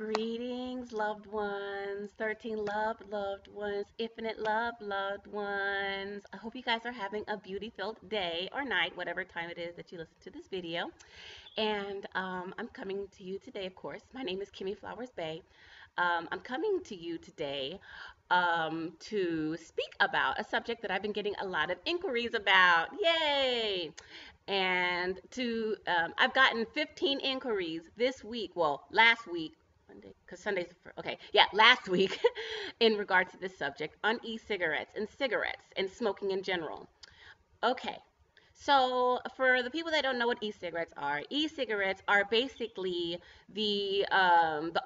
Greetings, loved ones, 13 loved ones, infinite loved ones. I hope you guys are having a beauty-filled day or night, whatever time it is that you listen to this video. And I'm coming to you today, of course. My name is Kimmy Flowers Bay. I'm coming to you today to speak about a subject that I've been getting a lot of inquiries about. Yay! And I've gotten 15 inquiries this week, well, last week, Monday, because Sunday's, okay, yeah, last week, in regards to this subject on e-cigarettes and smoking in general. Okay, so for the people that don't know what e-cigarettes are basically the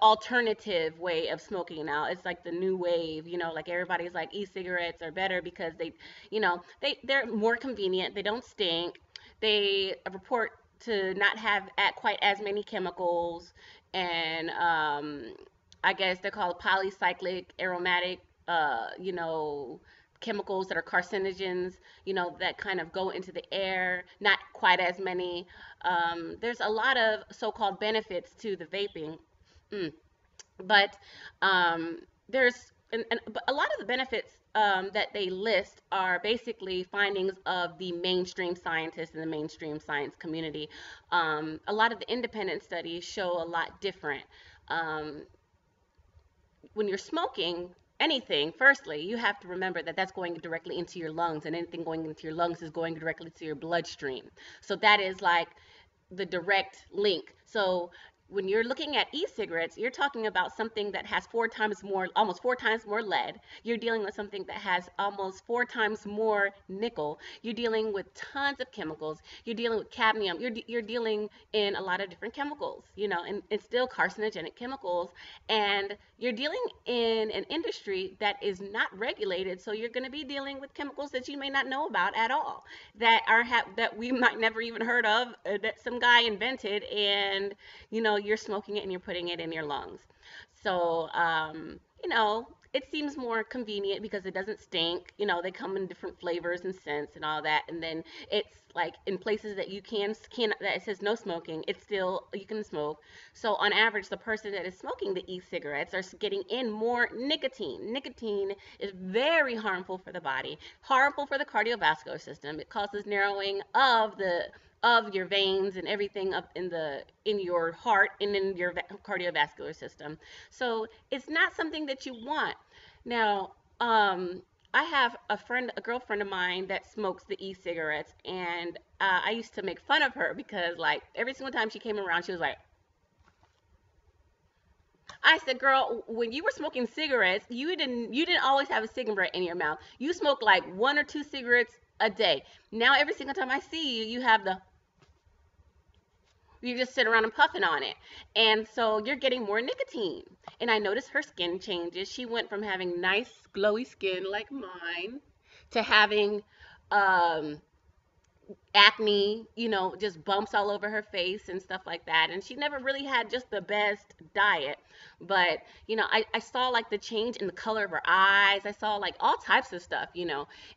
alternative way of smoking now. It's like the new wave, like everybody's like e-cigarettes are better because they're more convenient, they don't stink, they report to not have quite as many chemicals, and I guess they're called polycyclic aromatic, chemicals that are carcinogens, that kind of go into the air, not quite as many. There's a lot of so-called benefits to the vaping. Mm. But there's but a lot of the benefits that they list are basically findings of the mainstream scientists and the mainstream science community. A lot of the independent studies show a lot different. Um, when you're smoking anything, firstly, you have to remember that that's going directly into your lungs, and anything going into your lungs is going directly to your bloodstream. So that is like the direct link. So when you're looking at e-cigarettes, you're talking about something that has almost four times more lead. You're dealing with something that has almost four times more nickel. You're dealing with tons of chemicals. You're dealing with cadmium. You're dealing in a lot of different chemicals, and still carcinogenic chemicals. And you're dealing in an industry that is not regulated. So you're going to be dealing with chemicals that you may not know about at all, that we might never even heard of, that some guy invented, and you're smoking it and you're putting it in your lungs. So, it seems more convenient because it doesn't stink. They come in different flavors and scents and all that. And then it's like in places that that it says no smoking, it's still, you can smoke. So on average, the person that is smoking the e-cigarettes are getting in more nicotine. Nicotine is very harmful for the body, harmful for the cardiovascular system. It causes narrowing of your veins and everything up in your heart and in your cardiovascular system. So it's not something that you want. Now, I have a girlfriend of mine that smokes the e-cigarettes, and I used to make fun of her because, like, every single time she came around, she was like, I said, girl, when you were smoking cigarettes, you didn't always have a cigarette in your mouth. You smoked like one or two cigarettes a day. Now every single time I see you, you just sit around and puffing on it. And so you're getting more nicotine. And I noticed her skin changes. She went from having nice, glowy skin like mine to having um, acne, just bumps all over her face and stuff like that. And she never really had just the best diet. But, I saw like the change in the color of her eyes. I saw like all types of stuff.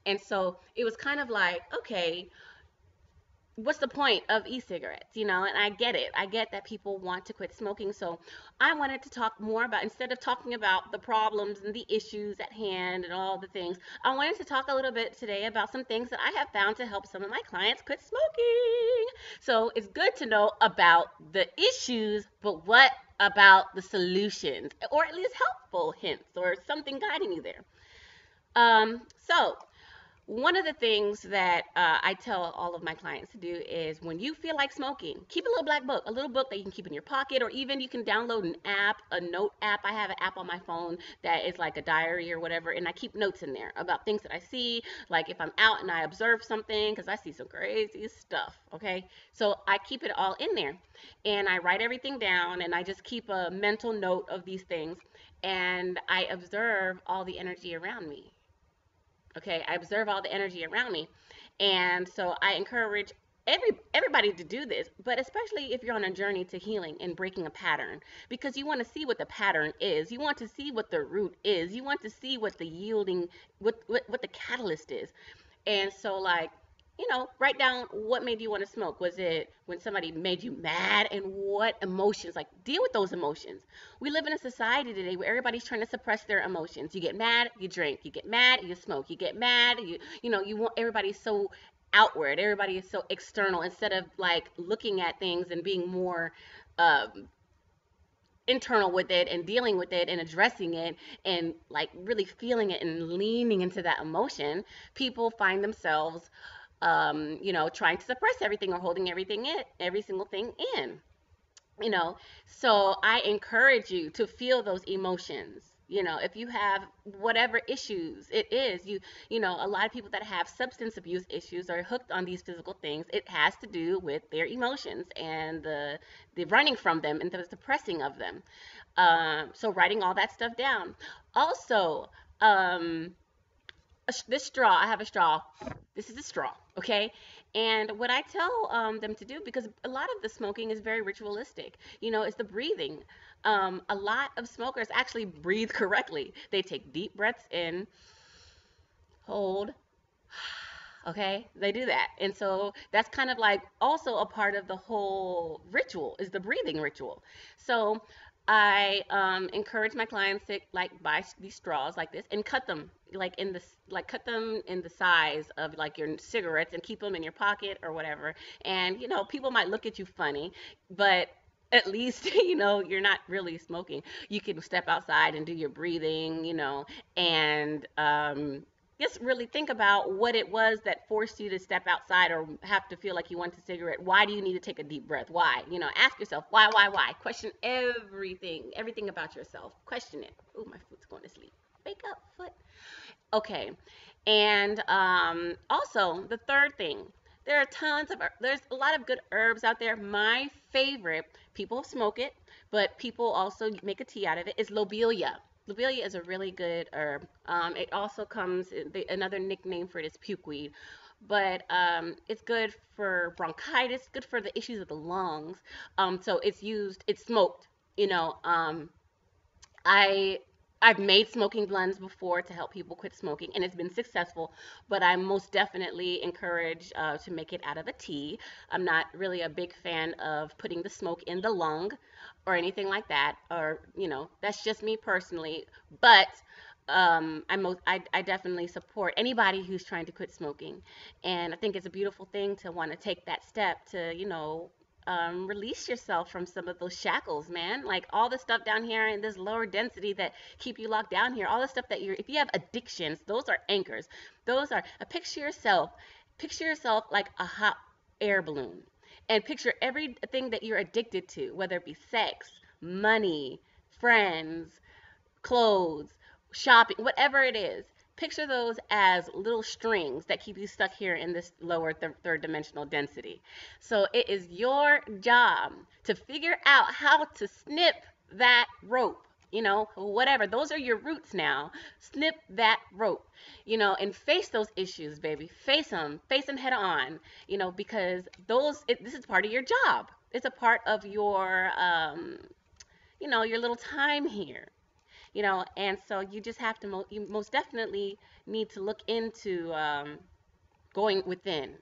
And so it was kind of like, okay, what's the point of e-cigarettes, and I get it. I get that people want to quit smoking. So I wanted to talk more about, instead of talking about the problems and the issues at hand and all the things, I wanted to talk a little bit today about some things that I have found to help some of my clients quit smoking. So it's good to know about the issues, but what about the solutions, or at least helpful hints or something guiding you there? So one of the things that I tell all of my clients to do is, when you feel like smoking, keep a little black book, a little book that you can keep in your pocket, or even you can download an app, a note app. I have an app on my phone that is like a diary or whatever, and I keep notes in there about things that I see, like if I'm out and I observe something, because I see some crazy stuff, okay? So I keep it all in there, and I write everything down, and I just keep a mental note of these things, and I observe all the energy around me. Okay, I observe all the energy around me. And so I encourage everybody to do this, but especially if you're on a journey to healing and breaking a pattern, because you want to see what the pattern is. You want to see what the root is. You want to see what the yielding, what the catalyst is. And so, like, write down what made you want to smoke. Was it when somebody made you mad, and what emotions? Like, deal with those emotions. We live in a society today where everybody's trying to suppress their emotions. You get mad, you drink. You get mad, you smoke. You get mad, you want everybody's so outward. Everybody is so external instead of like looking at things and being more um, internal with it and dealing with it and addressing it and like really feeling it and leaning into that emotion. People find themselves trying to suppress everything or holding everything in, every single thing in you know so I encourage you to feel those emotions. If you have whatever issues it is, a lot of people that have substance abuse issues are hooked on these physical things. It has to do with their emotions and the running from them and the suppressing of them. So writing all that stuff down. Also, um, this straw, I have a straw. This is a straw, okay? And what I tell them to do, because a lot of the smoking is very ritualistic, is the breathing. A lot of smokers actually breathe correctly. They take deep breaths in, hold, okay? They do that. And so that's kind of like also a part of the whole ritual is the breathing ritual. So I encourage my clients to like buy these straws like this and cut them cut them in the size of like your cigarettes and keep them in your pocket or whatever. And people might look at you funny, but at least you're not really smoking. You can step outside and do your breathing, and just really think about what it was that forced you to step outside or have to feel like you want a cigarette. Why do you need to take a deep breath? Why? Ask yourself why. Question everything about yourself. Question it. Ooh, my foot's going to sleep. Wake up, foot. Okay. And also the third thing, there's a lot of good herbs out there. My favorite, people smoke it, but people also make a tea out of it, is lobelia. Lobelia is a really good herb. It also comes, another nickname for it is pukeweed, but it's good for bronchitis, good for the issues of the lungs. So it's smoked. You know, um, I I've made smoking blends before to help people quit smoking, and it's been successful. But I most definitely encourage to make it out of a tea. I'm not really a big fan of putting the smoke in the lung or anything like that, or that's just me personally. But I definitely support anybody who's trying to quit smoking, and I think it's a beautiful thing to want to take that step to release yourself from some of those shackles, man. Like all the stuff down here in this lower density that keep you locked down here, all the stuff that if you have addictions, those are anchors. Those are, picture yourself like a hot air balloon, and picture everything that you're addicted to, whether it be sex, money, friends, clothes, shopping, whatever it is. Picture those as little strings that keep you stuck here in this lower third dimensional density. So it is your job to figure out how to snip that rope. Whatever. Those are your roots now. Snip that rope, and face those issues, baby. Face them head on, because this is part of your job. It's a part of your little time here. And so you just have to you most definitely need to look into going within,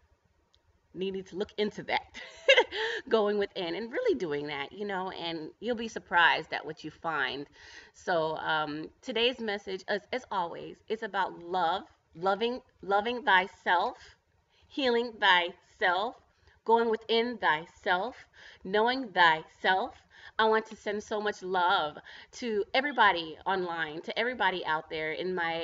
needing to look into that, going within and really doing that, and you'll be surprised at what you find. So today's message, as always, is about loving thyself, healing thyself, going within thyself, knowing thyself. I want to send so much love to everybody online, to everybody out there in my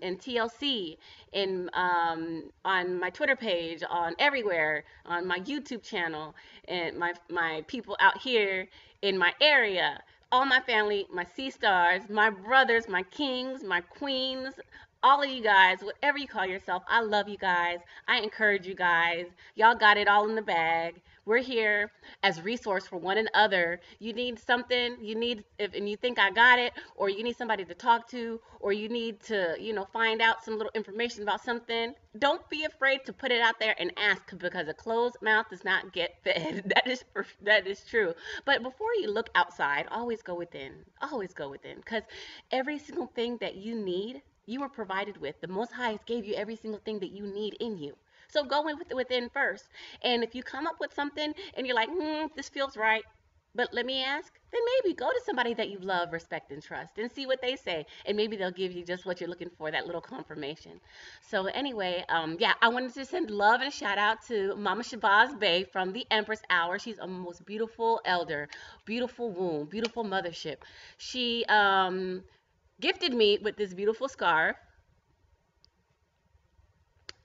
in TLC, in on my Twitter page, on everywhere, on my YouTube channel, and my people out here in my area, all my family, my sea stars, my brothers, my kings, my queens, all of you guys, whatever you call yourself, I love you guys. I encourage you guys. Y'all got it all in the bag. We're here as resource for one another. You need something, and you think I got it, or you need somebody to talk to, or you need to, find out some little information about something. Don't be afraid to put it out there and ask, because a closed mouth does not get fed. That is true. But before you look outside, always go within. Always go within, because every single thing that you need, you were provided with. The Most High gave you every single thing that you need in you. So go in within first. And if you come up with something and you're like, this feels right, but let me ask, then maybe go to somebody that you love, respect, and trust and see what they say. And maybe they'll give you just what you're looking for, that little confirmation. So, anyway, yeah, I wanted to send love and a shout out to Mama Shabazz Bay from the Empress Hour. She's a most beautiful elder, beautiful womb, beautiful mothership. She gifted me with this beautiful scarf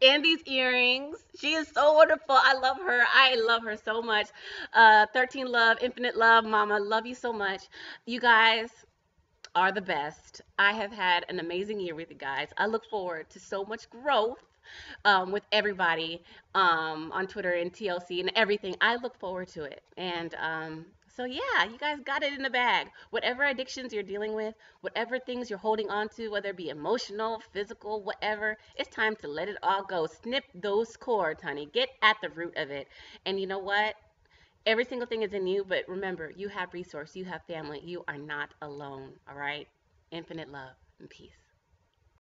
and these earrings. She is so wonderful. I love her. I love her so much. 13 love, infinite love, mama. Love you so much. You guys are the best. I have had an amazing year with you guys. I look forward to so much growth with everybody on Twitter and TLC and everything. I look forward to it. And so, yeah, you guys got it in the bag. Whatever addictions you're dealing with, whatever things you're holding on to, whether it be emotional, physical, whatever, it's time to let it all go. Snip those cords, honey. Get at the root of it. And you know what? Every single thing is in you, but remember, you have resource, you have family, you are not alone, all right? Infinite love and peace.